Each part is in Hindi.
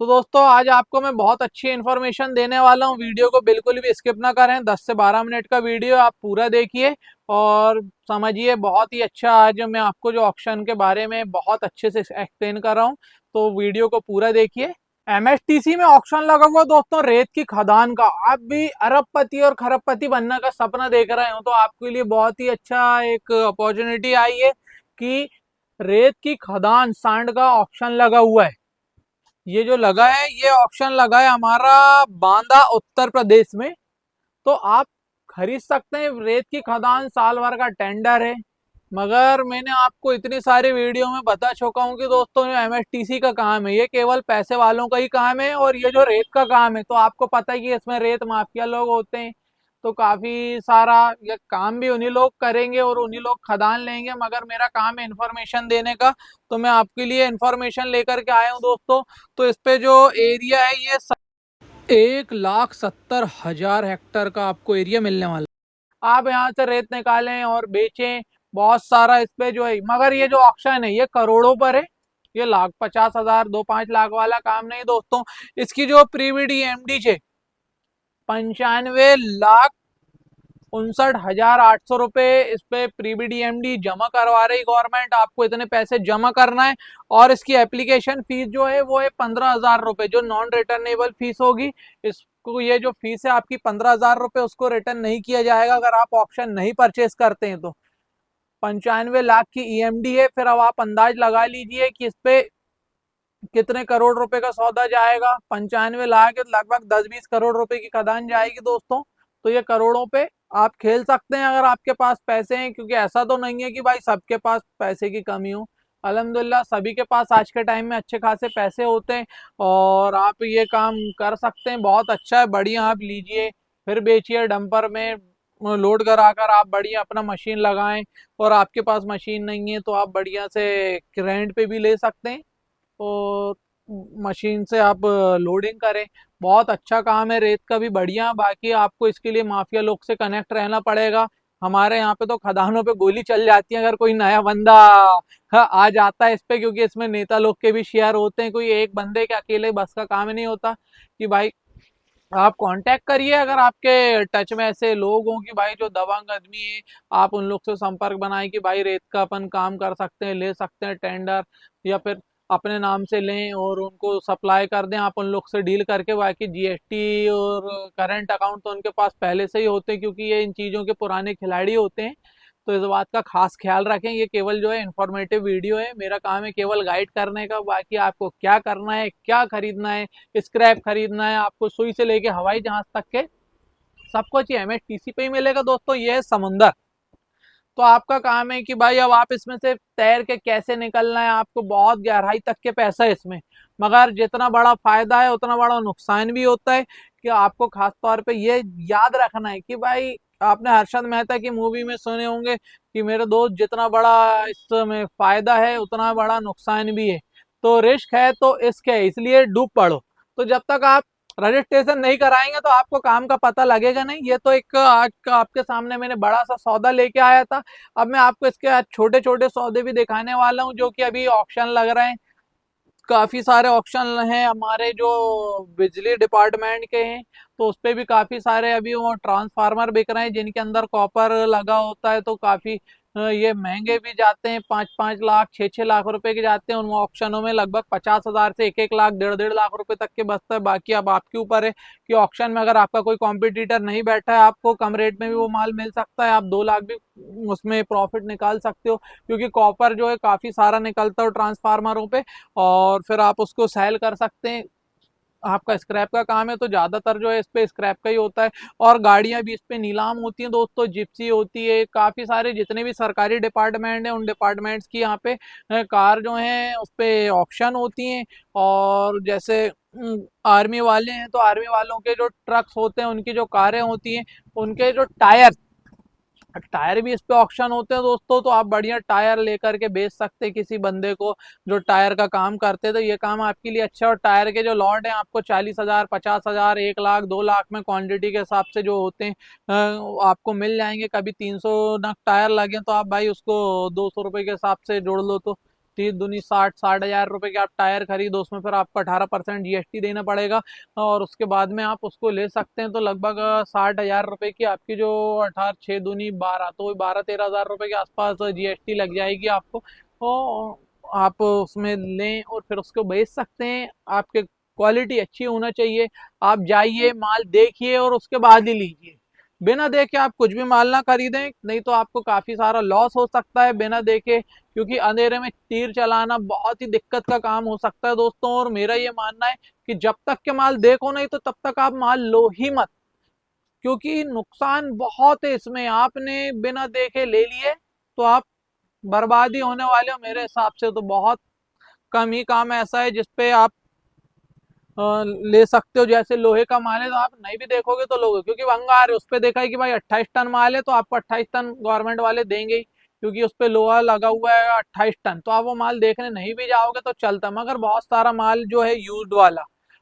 तो दोस्तों आज आपको मैं बहुत अच्छी इन्फॉर्मेशन देने वाला हूँ। वीडियो को बिल्कुल भी स्किप ना करें। 10 से 12 मिनट का वीडियो आप पूरा देखिए और समझिए। बहुत ही अच्छा आज मैं आपको जो ऑक्शन के बारे में बहुत अच्छे से एक्सप्लेन कर रहा हूँ, तो वीडियो को पूरा देखिए। एमएसटीसी में ऑक्शन लगा हुआ दोस्तों रेत की खदान का। आप भी अरबपति और खरबपति बनने का सपना देख रहे हो तो आपके लिए बहुत ही अच्छा एक अपॉर्चुनिटी आई है कि रेत की खदान सांड का ऑक्शन लगा हुआ है। ये जो लगा है, ये ऑप्शन लगा है हमारा बांदा उत्तर प्रदेश में। तो आप खरीद सकते हैं। रेत की खदान साल भर का टेंडर है, मगर मैंने आपको इतनी सारी वीडियो में बता चुका हूँ कि दोस्तों ये एमएसटीसी का काम है, ये केवल पैसे वालों का ही काम है। और ये जो रेत का काम है तो आपको पता ही है इसमें रेत माफिया लोग होते हैं। तो काफी सारा ये काम भी उन्हीं लोग करेंगे और उन्हीं लोग खदान लेंगे, मगर मेरा काम है इन्फॉर्मेशन देने का। तो मैं आपके लिए इन्फॉर्मेशन लेकर के आया हूँ दोस्तों। तो इस पे जो एरिया है ये 1,70,000 हेक्टेयर का आपको एरिया मिलने वाला है। आप यहाँ से रेत निकालें और बेचें, बहुत सारा इस पे जो है। मगर ये जो ऑक्शन है ये करोड़ों पर है, ये लाख 50,000 2-5 लाख वाला काम नहीं दोस्तों। इसकी जो प्रीविडी एमडी है 95,59,800 रुपए इस पे प्रीबीडीएमडी जमा करवा रही गवर्नमेंट। आपको इतने पैसे जमा करना है और इसकी एप्लीकेशन फीस जो है वो है 15,000 रुपए, जो नॉन रिटर्नेबल फीस होगी। इसको ये जो फीस है आपकी 15,000 रुपए, उसको रिटर्न नहीं किया जाएगा अगर आप ऑप्शन नहीं परचेस करते हैं तो। 95 लाख की ईएमडी है। फिर अब आप अंदाज लगा लीजिए कि इस पे कितने करोड़ रुपए का सौदा जाएगा। 95 लाख लगभग 10-20 करोड़ रुपए की खदान जाएगी दोस्तों। तो ये करोड़ों पे आप खेल सकते हैं अगर आपके पास पैसे हैं, क्योंकि ऐसा तो नहीं है कि भाई सबके पास पैसे की कमी हो। अल्हम्दुलिल्लाह सभी के पास आज के टाइम में अच्छे खासे पैसे होते हैं और आप ये काम कर सकते हैं। बहुत अच्छा है, बढ़िया। आप लीजिए फिर बेचिए, डंपर में लोड करा कर आप बढ़िया अपना मशीन लगाएं। और आपके पास मशीन नहीं है तो आप बढ़िया से रेंट पे भी ले सकते हैं और मशीन से आप लोडिंग करें। बहुत अच्छा काम है रेत का भी, बढ़िया। बाकी आपको इसके लिए माफिया लोग से कनेक्ट रहना पड़ेगा। हमारे यहाँ पे तो खदानों पे गोली चल जाती है अगर कोई नया बंदा आ जाता है इस पे, क्योंकि इसमें नेता लोग के भी शेयर होते हैं। कोई एक बंदे के अकेले बस का काम नहीं होता कि भाई आप कांटेक्ट करिए। अगर आपके टच में ऐसे लोग हों कि भाई जो दबंग आदमी है, आप उन लोग से संपर्क बनाए कि भाई रेत का अपन काम कर सकते हैं, ले सकते हैं टेंडर, या फिर अपने नाम से लें और उनको सप्लाई कर दें। आप उन लोग से डील करके, बाकी जीएसटी और करंट अकाउंट तो उनके पास पहले से ही होते हैं, क्योंकि ये इन चीज़ों के पुराने खिलाड़ी होते हैं। तो इस बात का खास ख्याल रखें। ये केवल जो है इंफॉर्मेटिव वीडियो है, मेरा काम है केवल गाइड करने का। बाकी आपको क्या करना है, क्या खरीदना है, स्क्रैप खरीदना है, आपको सुई से लेके हवाई जहाज तक के सब कुछ एमएसटीसी पे ही मिलेगा दोस्तों। ये है समुंदर। तो आपका काम है कि भाई अब आप इसमें से तैर के कैसे निकलना है। आपको बहुत गहराई तक के पैसा है इसमें, मगर जितना बड़ा फायदा है उतना बड़ा नुकसान भी होता है। कि आपको खास तौर पे ये याद रखना है कि भाई आपने हर्षद मेहता की मूवी में सुने होंगे कि मेरे दोस्त जितना बड़ा इसमें फायदा है उतना बड़ा नुकसान भी है। तो रिस्क है तो इश्क है, इसलिए डूब पड़ो। तो जब तक आप रजिस्ट्रेशन नहीं कराएंगे तो आपको काम का पता लगेगा नहीं। ये तो एक आज का आपके सामने मैंने बड़ा सा सौदा लेके आया था। अब मैं आपको इसके आज छोटे छोटे सौदे भी दिखाने वाला हूँ जो कि अभी ऑक्शन लग रहे हैं। काफी सारे ऑप्शन हैं हमारे जो बिजली डिपार्टमेंट के हैं, तो उस पे भी काफी सारे अभी वो ट्रांसफार्मर बिक रहे हैं जिनके अंदर कॉपर लगा होता है। तो काफी ये महंगे भी जाते हैं, 5-5 लाख 6-6 लाख रुपए के जाते हैं। उन ऑप्शनों में लगभग 50,000 से 1-1 लाख 1.5-1.5 लाख रुपए तक के बचता है। बाकी अब आपके ऊपर है कि ऑप्शन में अगर आपका कोई कॉम्पिटिटर नहीं बैठा है, आपको कम रेट में भी वो माल मिल सकता है। आप 2 लाख भी उसमें प्रॉफिट निकाल सकते हो, क्योंकि कॉपर जो है काफी सारा निकलता है ट्रांसफार्मरों पे। और फिर आप उसको सेल कर सकते हैं। आपका स्क्रैप का काम है तो ज्यादातर जो है इस पे स्क्रैप का ही होता है। और गाड़ियां भी इस पे नीलाम होती हैं दोस्तों, जिप्सी होती है। काफी सारे जितने भी सरकारी डिपार्टमेंट हैं उन डिपार्टमेंट्स की यहाँ पे कार जो है उस पे ऑक्शन होती हैं। और जैसे आर्मी वाले हैं तो आर्मी वालों के जो ट्रक्स होते हैं, उनकी जो कारें होती हैं, उनके जो टायर टायर भी इस पे ऑक्शन होते हैं दोस्तों। तो आप बढ़िया टायर लेकर के बेच सकते हैं किसी बंदे को जो टायर का काम करते हैं। तो ये काम आपके लिए अच्छा है। और टायर के जो लॉट हैं आपको 40,000 50,000 1 लाख 2 लाख में क्वांटिटी के हिसाब से जो होते हैं आपको मिल जाएंगे। कभी 300 नग टायर लगे तो आप भाई उसको 200 रुपए के हिसाब से जोड़ लो तो 30 दूनी 60 हजार रुपए के आप टायर खरीदो, उसमें फिर आपको 18% जीएसटी देना पड़ेगा और उसके बाद में आप उसको ले सकते हैं। तो लगभग 60 हजार रुपए की आपकी जो 18 6 दूनी 12, तो 12 13 हजार रुपए के आसपास जीएसटी लग जाएगी आपको। तो आप उसमें लें और फिर उसको बेच सकते हैं। आपके क्वालिटी अच्छी होना चाहिए, आप जाइए माल देखिए और उसके बाद ही लीजिए। बिना देखे आप कुछ भी माल ना खरीदें, नहीं तो आपको काफी सारा लॉस हो सकता है बिना देखे, क्योंकि अंधेरे में तीर चलाना बहुत ही दिक्कत का काम हो सकता है दोस्तों। और मेरा ये मानना है कि जब तक के माल देखो नहीं तो तब तक आप माल लो ही मत, क्योंकि नुकसान बहुत है इसमें। आपने बिना देखे ले लिए तो आप बर्बादी होने वाले हो। मेरे हिसाब से तो बहुत कम ही काम ऐसा है जिसपे आप ले सकते हो। जैसे लोहे का माल है तो आप नहीं भी देखोगे तो लोगे, क्योंकि भंगार है, उस पर देखा है कि भाई 28 टन माल है तो आपको 28 टन गवर्नमेंट वाले देंगे ही, क्योंकि उस पर लोहा लगा हुआ है 28 टन। तो आप वो माल देखने नहीं भी जाओगे तो चलता। मगर बहुत सारा माल जो है यूज्ड वाला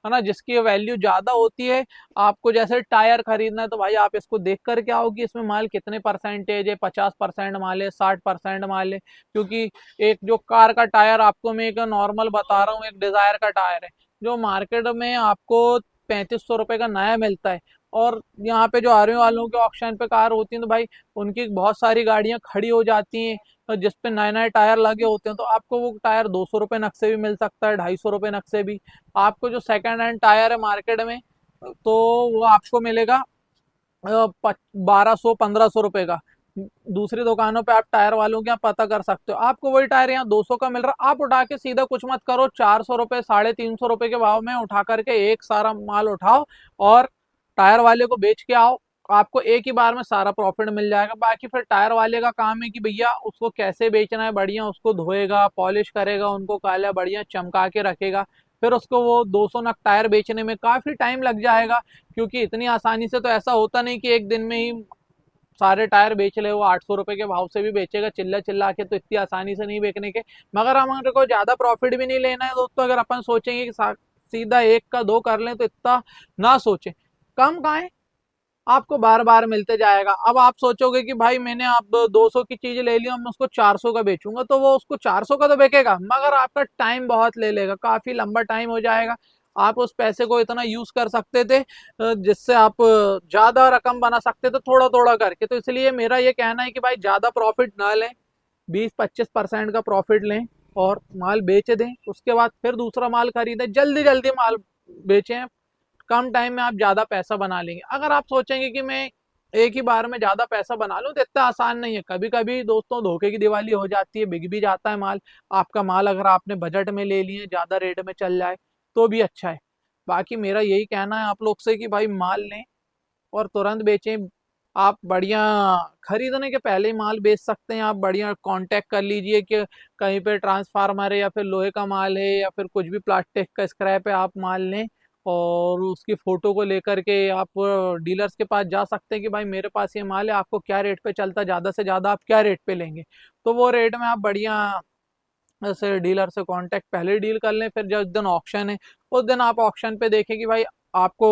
है ना, जिसकी वैल्यू ज्यादा होती है, आपको जैसे टायर खरीदना है तो भाई आप इसको देख कर के आओ कि इसमें माल कितने परसेंटेज है, 50% माल है, 60% माल है। क्योंकि एक जो कार का टायर आपको मैं एक नॉर्मल बता रहा हूँ, एक डिजायर का टायर है जो मार्केट में आपको 3500 रुपये का नया मिलता है, और यहाँ पे जो आर्मी वालों के ऑक्शन पे कार होती है तो भाई उनकी बहुत सारी गाड़ियां खड़ी हो जाती हैं जिसपे नए नए टायर लगे होते हैं। तो आपको वो टायर 200 रुपये नग से भी मिल सकता है, 250 रुपये नग से भी। आपको जो सेकंड हैंड टायर है मार्केट में तो वो आपको मिलेगा 1200 1500 रुपये का। दूसरी दुकानों पे आप टायर वालों के यहाँ पता कर सकते हो, आपको वही टायर यहाँ 200 का मिल रहा। आप उठा के सीधा कुछ मत करो, 400 रुपये 350 रुपये के भाव में उठा करके एक सारा माल उठाओ और टायर वाले को बेच के आओ। आपको एक ही बार में सारा प्रॉफिट मिल जाएगा। बाकी फिर टायर वाले का काम है कि भैया उसको कैसे बेचना है, बढ़िया उसको धोएगा, पॉलिश करेगा, उनको काला बढ़िया चमका के रखेगा, फिर उसको वो 200 नग टायर बेचने में काफी टाइम लग जाएगा। क्योंकि इतनी आसानी से तो ऐसा होता नहीं कि एक दिन में ही सारे टायर बेच ले। वो 800 रुपये के भाव से भी बेचेगा चिल्ला चिल्ला के, तो इतनी आसानी से नहीं बेचने के। मगर हमारे को ज्यादा प्रॉफिट भी नहीं लेना है दोस्तों। अगर अपन सोचेंगे कि सीधा एक का दो कर लें तो इतना ना सोचें, कम खाएं, आपको बार बार मिलते जाएगा। अब आप सोचोगे कि भाई मैंने आप 200 की चीज ले ली, मैं उसको 400 का बेचूंगा, तो वो उसको 400 का तो बेचेगा, मगर आपका टाइम बहुत ले लेगा, काफी लंबा टाइम हो जाएगा। आप उस पैसे को इतना यूज कर सकते थे जिससे आप ज्यादा रकम बना सकते थे थोड़ा थोड़ा करके। तो इसलिए मेरा ये कहना है कि भाई ज्यादा प्रॉफिट ना लें, 20-25% का प्रॉफिट लें और माल बेच दें। उसके बाद फिर दूसरा माल खरीदें, जल्दी जल्दी माल बेचें, कम टाइम में आप ज्यादा पैसा बना लेंगे। अगर आप सोचेंगे कि मैं एक ही बार में ज्यादा पैसा बना लूं तो इतना आसान नहीं है। कभी कभी दोस्तों धोखे की दिवाली हो जाती है, बिक भी जाता है माल। आपका माल अगर आपने बजट में ले लिए, ज्यादा रेट में चल जाए तो भी अच्छा है। बाकी मेरा यही कहना है आप लोग से कि भाई माल लें और तुरंत बेचें। आप बढ़िया खरीदने के पहले ही माल बेच सकते हैं। आप बढ़िया कांटेक्ट कर लीजिए कि कहीं पे ट्रांसफार्मर है या फिर लोहे का माल है या फिर कुछ भी प्लास्टिक का स्क्रैप है, आप माल लें और उसकी फोटो को लेकर के आप डीलर्स के पास जा सकते हैं कि भाई मेरे पास ये माल है, आपको क्या रेट पे चलता है, ज़्यादा से ज़्यादा आप क्या रेट पे लेंगे। तो वो रेट में आप बढ़िया ऐसे डीलर से कांटेक्ट पहले डील कर लें। फिर जिस दिन ऑक्शन है उस दिन आप ऑक्शन पे देखें कि भाई आपको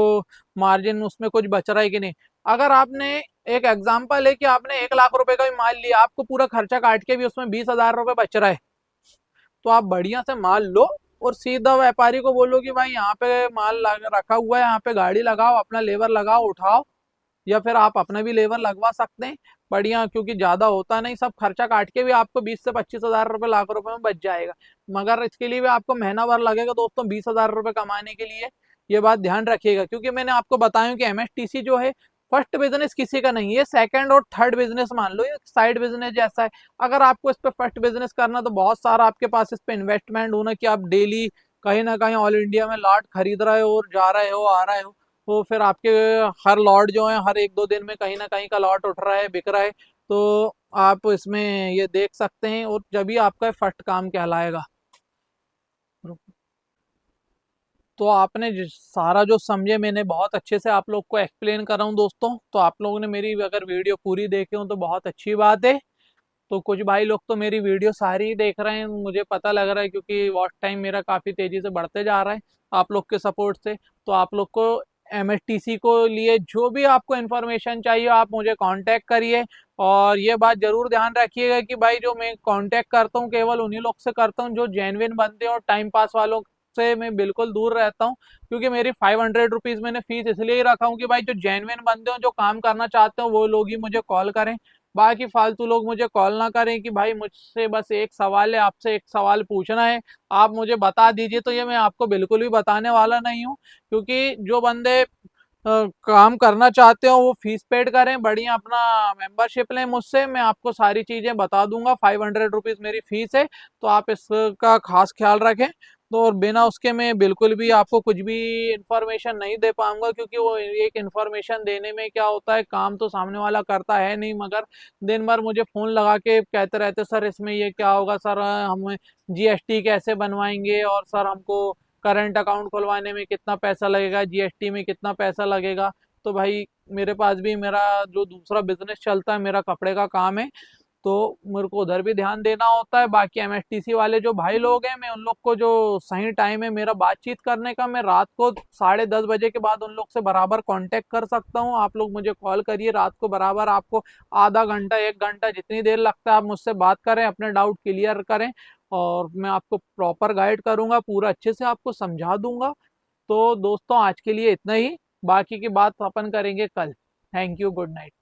मार्जिन उसमें कुछ बच रहा है कि नहीं। अगर आपने एक एग्जांपल है कि आपने 1 लाख रुपए का भी माल लिया, आपको पूरा खर्चा काट के भी उसमें 20 हजार रुपए बच रहा है, तो आप बढ़िया से माल लो और सीधा व्यापारी को बोलो कि भाई यहाँ पे माल रखा हुआ है, यहाँ पे गाड़ी लगाओ, अपना लेबर लगाओ, उठाओ, या फिर आप अपना भी लेबर लगवा सकते हैं बढ़िया। क्योंकि ज्यादा होता नहीं, सब खर्चा काट के भी आपको 20 से 25 हजार रुपए लाख रुपए में बच जाएगा। मगर इसके लिए भी आपको महीना भर लगेगा दोस्तों 20 हजार रुपए कमाने के लिए। ये बात ध्यान रखिएगा, क्योंकि मैंने आपको बताया कि एमएसटीसी जो है फर्स्ट बिजनेस किसी का नहीं है, सेकंड और थर्ड बिजनेस मान लो, ये साइड बिजनेस जैसा है। अगर आपको इस पे फर्स्ट बिजनेस करना तो बहुत सारा आपके पास इस पे इन्वेस्टमेंट होना कि आप डेली कहीं ना कहीं ऑल इंडिया में लॉट खरीद रहे हो और जा रहे हो आ रहे हो। तो फिर आपके हर लॉट जो है हर 1-2 दिन में कहीं ना कहीं का लॉट उठ रहा है, बिक रहा है, तो आप इसमें ये देख सकते हैं और जब भी आपका फर्स्ट काम कहलाएगा। तो आपने सारा जो समझे, मैंने बहुत अच्छे से आप लोग को एक्सप्लेन कर रहा हूँ दोस्तों। तो आप लोगों ने मेरी अगर वीडियो पूरी देखे हो तो बहुत अच्छी बात है। तो कुछ भाई लोग तो मेरी वीडियो सारी ही देख रहे हैं, मुझे पता लग रहा है, क्योंकि वॉच टाइम मेरा काफ़ी तेज़ी से बढ़ते जा रहा है आप लोग के सपोर्ट से। तो आप लोग को MSTC को लिए जो भी आपको इन्फॉर्मेशन चाहिए आप मुझे कांटेक्ट करिए। और ये बात जरूर ध्यान रखिएगा कि भाई जो मैं कांटेक्ट करता हूँ केवल उन्हीं लोग से करता हूँ जो जेन्युइन बंदे और टाइम पास वालों से मैं बिल्कुल दूर रहता हूँ। क्योंकि मेरी 500 रुपीज मैंने फीस इसलिए ही रखा हूँ कि भाई जो जेन्युइन बंदे हो जो काम करना चाहते हो वो लोग ही मुझे कॉल करें। बाकी फालतू लोग मुझे कॉल ना करें कि भाई मुझसे बस एक सवाल है, आपसे एक सवाल पूछना है, आप मुझे बता दीजिए, तो ये मैं आपको बिल्कुल भी बताने वाला नहीं हूँ। क्योंकि जो बंदे काम करना चाहते हो वो फीस पेड करें, बढ़िया अपना मेंबरशिप लें मुझसे, मैं आपको सारी चीजें बता दूंगा। 500 रुपीज मेरी फीस है, तो आप इसका खास ख्याल रखें। तो और बिना उसके मैं बिल्कुल भी आपको कुछ भी इंफॉर्मेशन नहीं दे पाऊंगा। क्योंकि वो एक इंफॉर्मेशन देने में क्या होता है, काम तो सामने वाला करता है नहीं, मगर दिन भर मुझे फोन लगा के कहते रहते सर इसमें ये क्या होगा, सर हम GST कैसे बनवाएंगे, और सर हमको करंट अकाउंट खुलवाने में कितना पैसा लगेगा, GST में कितना पैसा लगेगा। तो भाई मेरे पास भी मेरा जो दूसरा बिजनेस चलता है, मेरा कपड़े का काम है, तो मेरे को उधर भी ध्यान देना होता है। बाकी MSTC वाले जो भाई लोग हैं, मैं उन लोग को जो सही टाइम है मेरा बातचीत करने का, मैं रात को 10:30 बजे के बाद उन लोग से बराबर कांटेक्ट कर सकता हूँ। आप लोग मुझे कॉल करिए रात को बराबर, आपको आधा घंटा 1 घंटा जितनी देर लगता है आप मुझसे बात करें, अपने डाउट क्लियर करें, और मैं आपको प्रॉपर गाइड करूंगा, पूरा अच्छे से आपको समझा दूंगा। तो दोस्तों आज के लिए इतना ही, बाकी की बात अपन करेंगे कल। Thank you, good night.